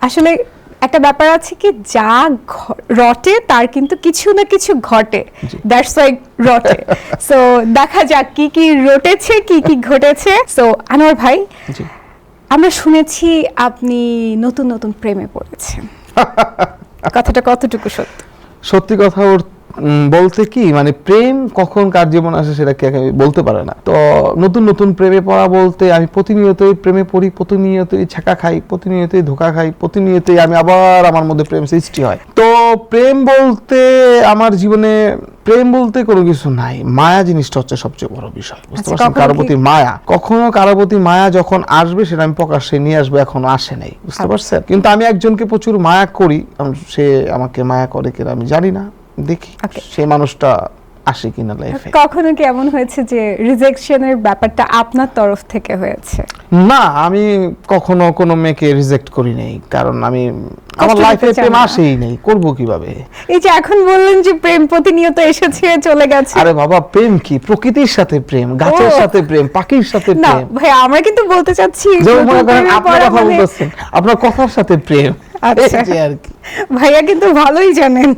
আসলে একটা ব্যাপার আছে কি, যা রটে তার কিন্তু কিছু না কিছু ঘটে, দ্যাটস ওয়াই রটে। সো দেখা যাক কি কি রটেছে, কি কি ঘটেছে। সো আনোয়ার ভাই, জি। আমরা শুনেছি আপনি নতুন নতুন প্রেমে পড়েছেন, কথাটা কতটুকু সত্য? সত্যি কথা বলতে কি, মানে প্রেম কখন কার জীবন আসে সেটা কে বলতে পারে না। তো নতুন নতুন প্রেমে পড়া বলতে আমি প্রতিনিয়তই প্রেমে পড়ি, প্রতিনিয়তই ছ্যাঁকা খাই, প্রতিনিয়তই ধোঁকা খাই, প্রতিনিয়তই আমি আবার আমার মধ্যে প্রেম সৃষ্টি হয়। তো প্রেম বলতে আমার জীবনে প্রেম বলতে কোনো কিছু নাই, মায়া জিনিসটা হচ্ছে সবচেয়ে বড় বিষয়, বুঝতে পারছেন? কারো প্রতি মায়া, কখনো কারো প্রতি মায়া যখন আসবে সেটা আমি প্রকাশ্যে নিয়ে আসবো, এখনো আসে নাই, বুঝতে পারছেন? কিন্তু আমি একজনকে প্রচুর মায়া করি, সে আমাকে মায়া করে কিনা আমি জানি না, দেখি সেই মানুষটা আসে কিনা লাইফে। কখনো কি এমন হয়েছে যে রিজেকশনের ব্যাপারটা আপনার তরফ থেকে হয়েছে? না, আমি কখনো কোনো মেয়েকে রিজেক্ট করি নাই, কারণ আমি আমার লাইফে প্রেম আসেই নেই, করব কিভাবে? এই যে এখন বললেন যে প্রেম প্রতিনিয়ত এসেছে চলে গেছে। আরে বাবা, প্রেম কি? প্রকৃতির সাথে প্রেম, গাছের সাথে প্রেম, পাখির সাথে না প্রেম। ভাই, আমরা কিন্তু বলতে চাচ্ছি যেমন মনে করেন আপনার কথা বলতেছেন, আপনার কথার সাথে প্রেম। আচ্ছা, এই যে আর কি। ভাইয়া কিন্তু ভালোই জানেন।